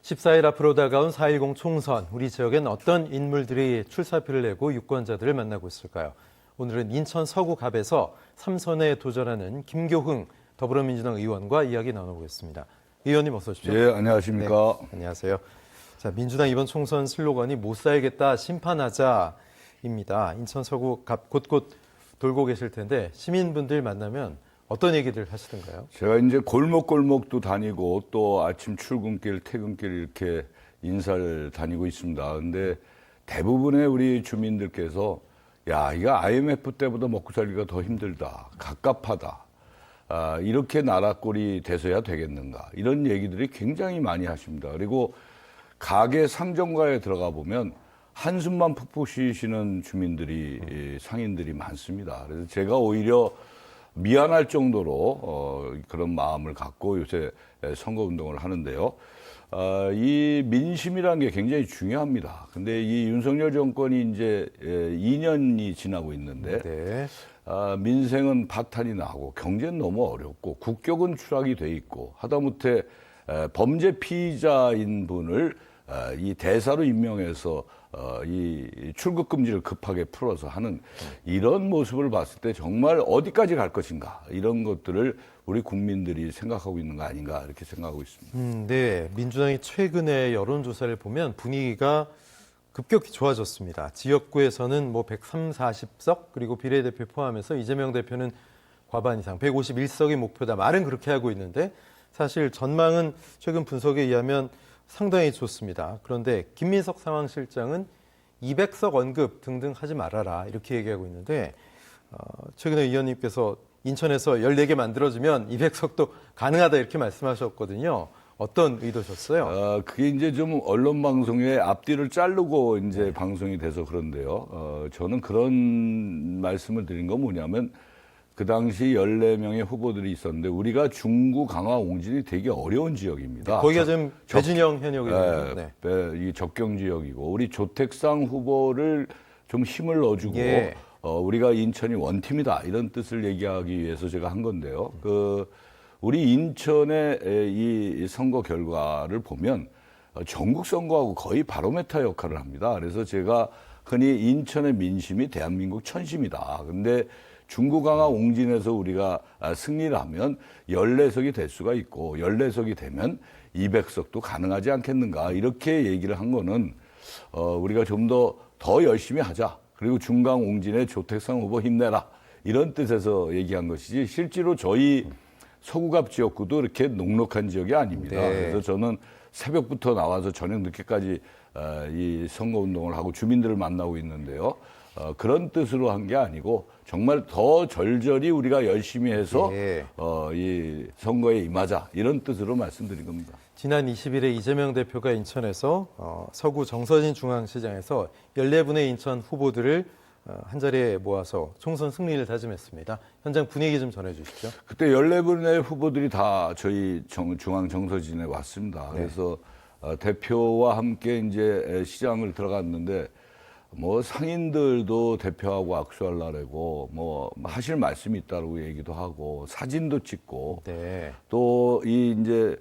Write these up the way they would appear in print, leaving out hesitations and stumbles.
14일 앞으로 다가온 4.10 총선, 우리 지역엔 어떤 인물들이 출사표를 내고 유권자들을 만나고 있을까요? 오늘은 인천 서구갑에서 3선에 도전하는 김교흥 더불어민주당 의원과 이야기 나눠보겠습니다. 의원님 어서 오십시오. 예, 안녕하십니까. 네, 안녕하세요. 자, 민주당 이번 총선 슬로건이 못 살겠다 심판하자입니다. 인천 서구갑 곳곳 돌고 계실 텐데 시민분들 만나면 어떤 얘기들 하시던가요? 제가 이제 골목골목도 다니고 또 아침 출근길, 퇴근길 이렇게 인사를 다니고 있습니다. 근데 대부분의 우리 주민들께서 야, 이거 IMF 때보다 먹고 살기가 더 힘들다. 갑갑하다. 이렇게 나라꼴이 돼서야 되겠는가. 이런 얘기들이 굉장히 많이 하십니다. 그리고 가게 상점가에 들어가 보면 한숨만 푹푹 쉬시는 주민들이, 상인들이 많습니다. 그래서 제가 오히려 미안할 정도로 그런 마음을 갖고 요새 선거운동을 하는데요. 이 민심이라는 게 굉장히 중요합니다. 근데 이 윤석열 정권이 이제 2년이 지나고 있는데 네. 민생은 파탄이 나고 경제는 너무 어렵고 국격은 추락이 돼 있고 하다못해 범죄 피의자인 분을 이 대사로 임명해서 이 출국 금지를 급하게 풀어서 하는 이런 모습을 봤을 때 정말 어디까지 갈 것인가 이런 것들을 우리 국민들이 생각하고 있는 거 아닌가 이렇게 생각하고 있습니다. 네, 민주당이 최근에 여론조사를 보면 분위기가 급격히 좋아졌습니다. 지역구에서는 뭐 130, 40석 그리고 비례대표 포함해서 이재명 대표는 과반 이상 151석이 목표다. 말은 그렇게 하고 있는데 사실 전망은 최근 분석에 의하면 상당히 좋습니다. 그런데 김민석 상황실장은 200석 언급 등등 하지 말아라 이렇게 얘기하고 있는데 최근에 의원님께서 인천에서 14개 만들어지면 200석도 가능하다 이렇게 말씀하셨거든요. 어떤 의도셨어요? 그게 이제 좀 언론 방송의 앞뒤를 자르고 이제 방송이 돼서 그런데요. 저는 그런 말씀을 드린 건 뭐냐면 그 당시 14명의 후보들이 있었는데 우리가 중구, 강화, 옹진이 되게 어려운 지역입니다. 거기가 지금 배진영 현역이거든요. 이 적경 지역이고 우리 조택상 후보를 좀 힘을 넣어주고 우리가 인천이 원팀이다 이런 뜻을 얘기하기 위해서 제가 한 건데요. 우리 인천의 이 선거 결과를 보면 전국 선거하고 거의 바로메터 역할을 합니다. 그래서 제가 흔히 인천의 민심이 대한민국 천심이다. 근데 중구, 강화, 옹진에서 우리가 승리를 하면 14석이 될 수가 있고 14석이 되면 200석도 가능하지 않겠는가 이렇게 얘기를 한 거는 우리가 좀 더 열심히 하자. 그리고 중강, 옹진의 조택상 후보 힘내라. 이런 뜻에서 얘기한 것이지 실제로 저희 서구갑 지역구도 이렇게 녹록한 지역이 아닙니다. 네. 그래서 저는 새벽부터 나와서 저녁 늦게까지 이 선거운동을 하고 주민들을 만나고 있는데요. 그런 뜻으로 한 게 아니고 정말 더 절절히 우리가 열심히 해서 이 선거에 임하자 이런 뜻으로 말씀드린 겁니다. 지난 20일에 이재명 대표가 인천에서 서구 정서진 중앙시장에서 14분의 인천 후보들을 한자리에 모아서 총선 승리를 다짐했습니다. 현장 분위기 좀 전해주시죠. 그때 14분의 후보들이 다 저희 중앙 정서진에 왔습니다. 그래서 대표와 함께 이제 시장을 들어갔는데 뭐 상인들도 대표하고 악수하려고 뭐 하실 말씀이 있다고 얘기도 하고 사진도 찍고 또 이 이제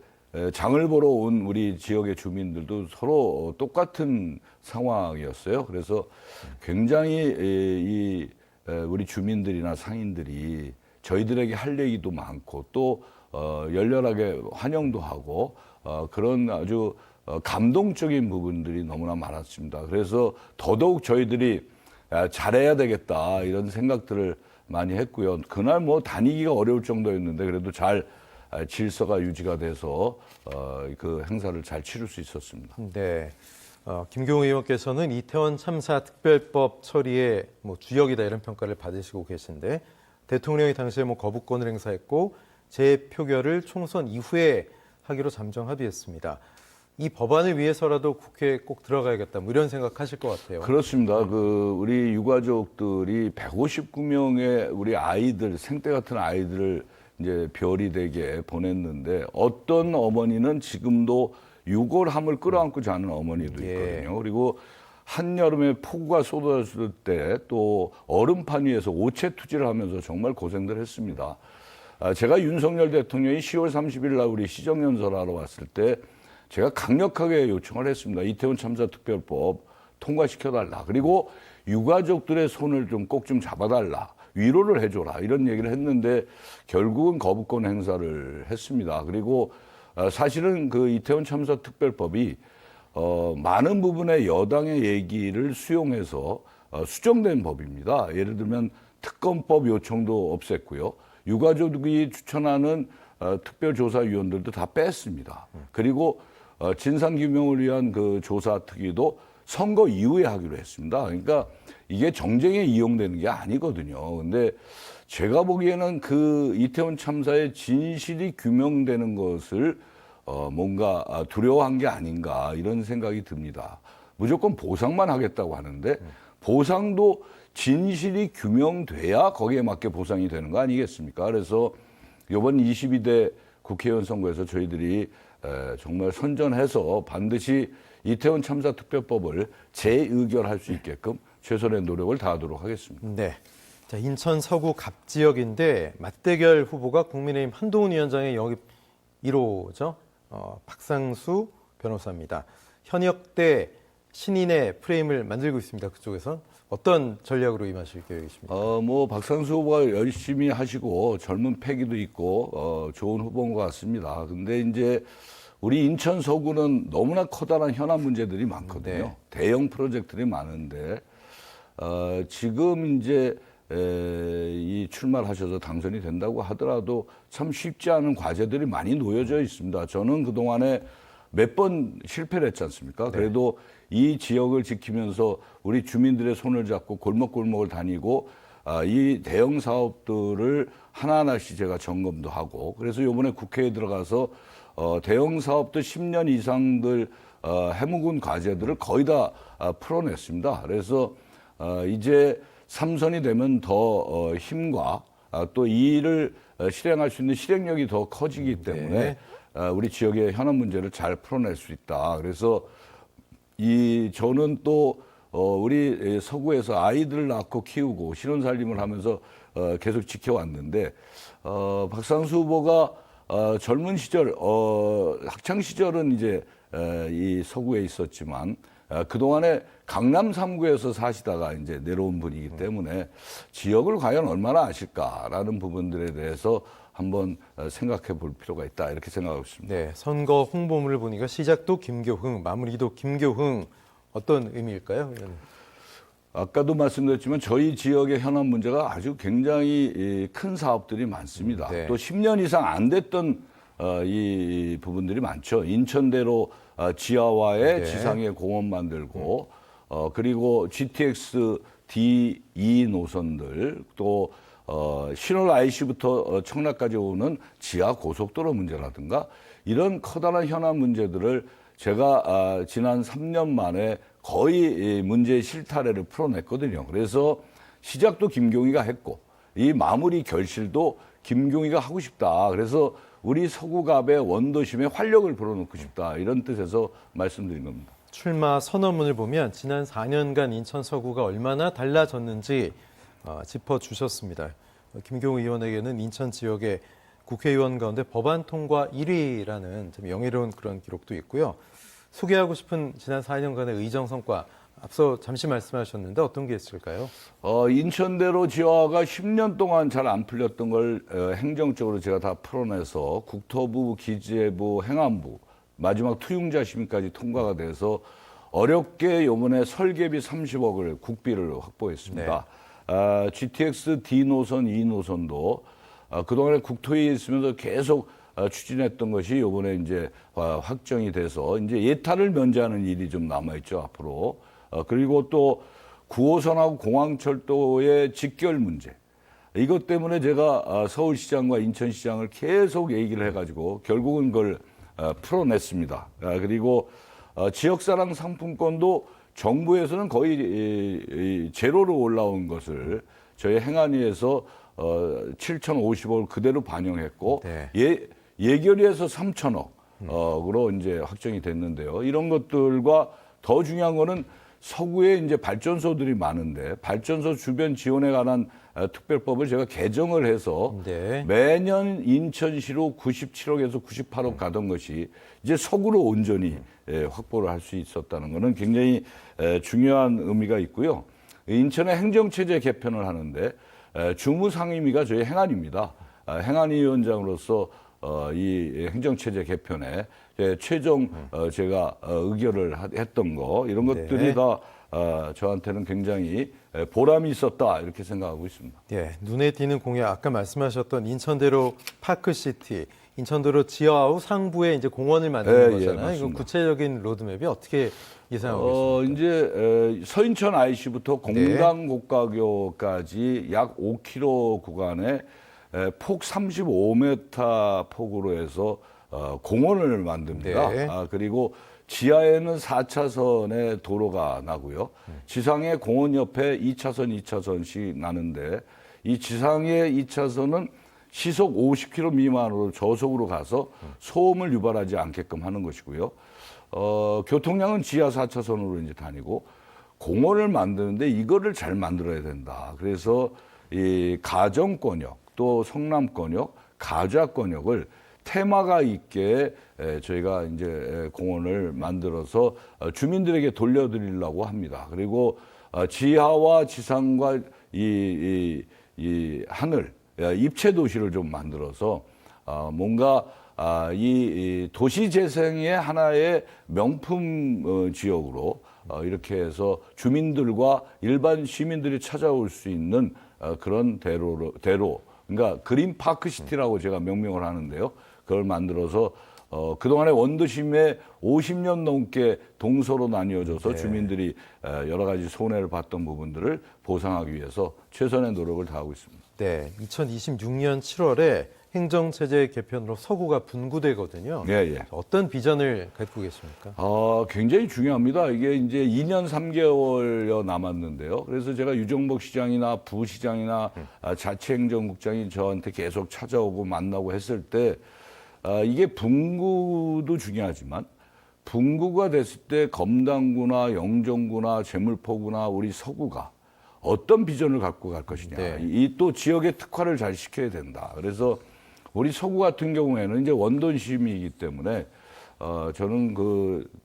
장을 보러 온 우리 지역의 주민들도 서로 똑같은 상황이었어요. 그래서 굉장히 우리 주민들이나 상인들이 저희들에게 할 얘기도 많고 또 열렬하게 환영도 하고 그런 아주 감동적인 부분들이 너무나 많았습니다. 그래서 더더욱 저희들이 잘해야 되겠다 이런 생각들을 많이 했고요. 그날 뭐 다니기가 어려울 정도였는데 그래도 잘 질서가 유지가 돼서 그 행사를 잘 치를 수 있었습니다. 네. 김교흥 의원께서는 이태원 참사 특별법 처리의 뭐 주역이다 이런 평가를 받으시고 계신데 대통령이 당시에 뭐 거부권을 행사했고 재표결을 총선 이후에 하기로 잠정 합의했습니다. 이 법안을 위해서라도 국회에 꼭 들어가야겠다 뭐 이런 생각하실 것 같아요. 그렇습니다. 우리 유가족들이 159명의 우리 아이들 생떼 같은 아이들을 이제 별이 되게 보냈는데 어떤 어머니는 지금도 유골함을 끌어안고 자는 어머니도 있거든요. 그리고 한여름에 폭우가 쏟아졌을 때 또 얼음판 위에서 오체 투지를 하면서 정말 고생들 했습니다. 제가 윤석열 대통령이 10월 30일 날 우리 시정연설하러 왔을 때 제가 강력하게 요청을 했습니다. 이태원 참사 특별법 통과시켜달라. 그리고 유가족들의 손을 좀 꼭 좀 잡아달라. 위로를 해줘라. 이런 얘기를 했는데 결국은 거부권 행사를 했습니다. 그리고 사실은 그 이태원 참사 특별법이 많은 부분의 여당의 얘기를 수용해서 수정된 법입니다. 예를 들면 특검법 요청도 없앴고요. 유가족이 추천하는 특별조사위원들도 다 뺐습니다. 그리고 진상규명을 위한 그 조사 특위도 선거 이후에 하기로 했습니다. 그러니까 이게 정쟁에 이용되는 게 아니거든요. 근데 제가 보기에는 그 이태원 참사의 진실이 규명되는 것을 뭔가 두려워한 게 아닌가 이런 생각이 듭니다. 무조건 보상만 하겠다고 하는데 보상도 진실이 규명돼야 거기에 맞게 보상이 되는 거 아니겠습니까? 그래서 이번 22대 국회의원 선거에서 저희들이 정말 선전해서 반드시 이태원 참사 특별법을 재의결할 수 있게끔 최선의 노력을 다하도록 하겠습니다. 네. 자, 인천 서구 갑 지역인데 맞대결 후보가 국민의힘 한동훈 위원장의 영입 1호죠. 박상수 변호사입니다. 현역대 신인의 프레임을 만들고 있습니다. 그쪽에서 어떤 전략으로 임하실 계획이십니까? 뭐 박상수 후보가 열심히 하시고 젊은 패기도 있고 좋은 후보인 것 같습니다. 근데 이제 우리 인천 서구는 너무나 커다란 현안 문제들이 많거든요. 네. 대형 프로젝트들이 많은데 지금 이제 이 출마를 하셔서 당선이 된다고 하더라도 참 쉽지 않은 과제들이 많이 놓여져 있습니다. 저는 그동안에 몇 번 실패를 했지 않습니까? 그래도 이 지역을 지키면서 우리 주민들의 손을 잡고 골목골목을 다니고 이 대형 사업들을 하나하나씩 제가 점검도 하고 그래서 이번에 국회에 들어가서 대형 사업도 10년 이상들 해묵은 과제들을 거의 다 풀어냈습니다. 그래서 이제 3선이 되면 더 힘과 또 이 일을 실행할 수 있는 실행력이 더 커지기 때문에 우리 지역의 현안 문제를 잘 풀어낼 수 있다. 그래서 저는 또 우리 서구에서 아이들을 낳고 키우고 신혼살림을 하면서 계속 지켜왔는데 박상수 후보가 젊은 시절 학창 시절은 이제 이 서구에 있었지만 그동안에 강남 3구에서 사시다가 이제 내려온 분이기 때문에 지역을 과연 얼마나 아실까라는 부분들에 대해서 한번 생각해 볼 필요가 있다 이렇게 생각하고 있습니다. 네, 선거 홍보물을 보니까 시작도 김교흥, 마무리도 김교흥 어떤 의미일까요? 아까도 말씀드렸지만 저희 지역의 현안 문제가 아주 굉장히 큰 사업들이 많습니다. 네. 또 10년 이상 안 됐던 이 부분들이 많죠. 인천대로 지하화에 네. 지상에 공원 만들고 그리고 GTX D2 노선들 또 신월 IC부터 청라까지 오는 지하 고속도로 문제라든가 이런 커다란 현안 문제들을 제가 지난 3년 만에 거의 문제의 실타래를 풀어냈거든요. 그래서 시작도 김경희가 했고 이 마무리 결실도 김경희가 하고 싶다. 그래서 우리 서구갑의 원도심에 활력을 불어넣고 싶다. 이런 뜻에서 말씀드린 겁니다. 출마 선언문을 보면 지난 4년간 인천 서구가 얼마나 달라졌는지 짚어주셨습니다. 김경우 의원에게는 인천 지역의 국회의원 가운데 법안 통과 1위라는 좀 영예로운 그런 기록도 있고요. 소개하고 싶은 지난 4년간의 의정 성과 앞서 잠시 말씀하셨는데 어떤 게 있을까요? 인천대로 지하가 10년 동안 잘 안 풀렸던 걸 행정적으로 제가 다 풀어내서 국토부, 기재부, 행안부 마지막 투융자 심의까지 통과가 돼서 어렵게 요번에 설계비 30억을 국비를 확보했습니다. 네. GTX D 노선, E 노선도 그동안에 국토위에 있으면서 계속 추진했던 것이 요번에 이제 확정이 돼서 이제 예탄을 면제하는 일이 좀 남아있죠, 앞으로. 그리고 또 9호선하고 공항철도의 직결 문제. 이것 때문에 제가 서울시장과 인천시장을 계속 얘기를 해가지고 결국은 그걸 풀어냈습니다. 그리고 지역사랑 상품권도 정부에서는 거의 제로로 올라온 것을 저희 행안위에서 7,050억을 그대로 반영했고 네. 예결위에서 3,000억으로 이제 확정이 됐는데요. 이런 것들과 더 중요한 거는 서구에 이제 발전소들이 많은데 발전소 주변 지원에 관한 특별법을 제가 개정을 해서 네. 매년 인천시로 97억에서 98억 가던 것이 이제 서구로 온전히 확보를 할 수 있었다는 것은 굉장히 중요한 의미가 있고요. 인천의 행정체제 개편을 하는데 주무상임위가 저희 행안위입니다. 행안위원장으로서 이 행정체제 개편에 최종 제가 의결을 했던 거 이런 것들이 다 저한테는 굉장히 보람이 있었다 이렇게 생각하고 있습니다. 예, 눈에 띄는 공약 아까 말씀하셨던 인천대로 파크시티, 인천대로 지하우 상부에 이제 공원을 만드는 거잖아요. 이건 구체적인 로드맵이 어떻게 예상하고 있습니까? 이제 서인천 IC부터 공당 곡가교까지 약 5km 구간에 폭 35m 폭으로 해서 공원을 만듭니다. 네. 그리고 지하에는 4차선의 도로가 나고요. 지상에 공원 옆에 2차선, 2차선씩 나는데 이 지상의 2차선은 시속 50km 미만으로 저속으로 가서 소음을 유발하지 않게끔 하는 것이고요. 교통량은 지하 4차선으로 이제 다니고 공원을 만드는데 이거를 잘 만들어야 된다. 그래서 이 가정권역 또 성남권역, 가좌권역을 테마가 있게 저희가 이제 공원을 만들어서 주민들에게 돌려드리려고 합니다. 그리고 지하와 지상과 이 하늘, 입체 도시를 좀 만들어서 뭔가 이 도시 재생의 하나의 명품 지역으로 이렇게 해서 주민들과 일반 시민들이 찾아올 수 있는 그런 대로 그러니까 그린 파크 시티라고 제가 명명을 하는데요. 그걸 만들어서 그동안에 원도심에 50년 넘게 동서로 나뉘어져서 네. 주민들이 여러 가지 손해를 봤던 부분들을 보상하기 위해서 최선의 노력을 다하고 있습니다. 네, 2026년 7월에 행정체제 개편으로 서구가 분구되거든요. 예, 예. 어떤 비전을 갖고 계십니까? 굉장히 중요합니다. 이게 이제 2년 3개월여 남았는데요. 그래서 제가 유정복 시장이나 부시장이나 자치행정국장이 저한테 계속 찾아오고 만나고 했을 때 이게 분구도 중요하지만 분구가 됐을 때 검단구나 영종구나 제물포구나 우리 서구가 어떤 비전을 갖고 갈 것이냐. 네. 이 또 지역의 특화를 잘 시켜야 된다. 그래서 우리 서구 같은 경우에는 이제 원도심이기 때문에 저는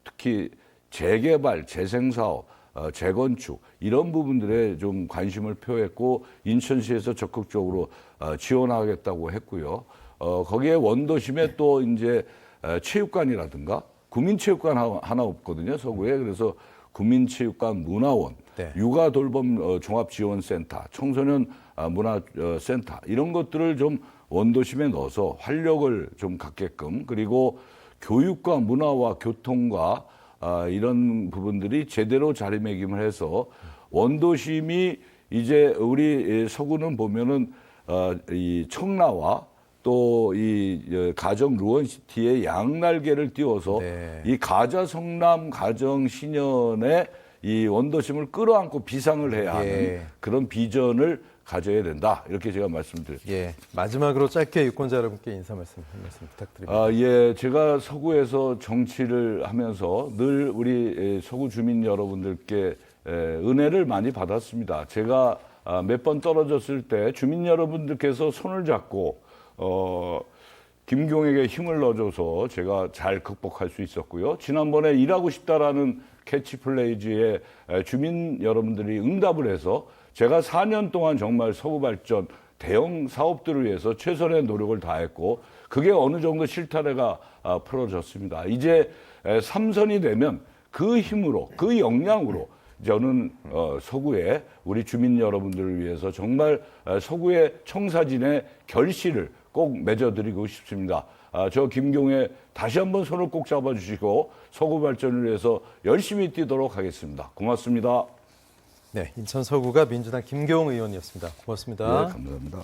특히 재개발, 재생사업, 재건축 이런 부분들에 좀 관심을 표했고 인천시에서 적극적으로 지원하겠다고 했고요. 거기에 원도심에 또 이제 체육관이라든가 구민체육관 하나 없거든요, 서구에. 그래서 구민체육관, 문화원, 네. 육아돌봄 종합지원센터, 청소년 문화센터 이런 것들을 좀 원도심에 넣어서 활력을 좀 갖게끔 그리고 교육과 문화와 교통과 이런 부분들이 제대로 자리매김을 해서 원도심이 이제 우리 서구는 보면은 이 청라와 또 이 가정 루원시티의 양날개를 띄워서 네. 이 가자 성남 가정 신현의 이 원도심을 끌어안고 비상을 해야 하는 예. 그런 비전을 가져야 된다. 이렇게 제가 말씀드렸습니다. 예, 마지막으로 짧게 유권자 여러분께 인사 말씀 한 말씀 부탁드립니다. 예, 제가 서구에서 정치를 하면서 늘 우리 서구 주민 여러분들께 은혜를 많이 받았습니다. 제가 몇 번 떨어졌을 때 주민 여러분들께서 손을 잡고 김경에게 힘을 넣어줘서 제가 잘 극복할 수 있었고요. 지난번에 일하고 싶다라는 캐치플레이즈에 주민 여러분들이 응답을 해서 제가 4년 동안 정말 서구 발전 대형 사업들을 위해서 최선의 노력을 다했고 그게 어느 정도 실타래가 풀어졌습니다. 이제 3선이 되면 그 힘으로 그 역량으로 저는 서구의 우리 주민 여러분들을 위해서 정말 서구의 청사진의 결실을 꼭 맺어드리고 싶습니다. 저 김경애 다시 한번 손을 꼭 잡아주시고 서구 발전을 위해서 열심히 뛰도록 하겠습니다. 고맙습니다. 네, 인천 서구가 민주당 김교웅 의원이었습니다. 고맙습니다. 네, 감사합니다.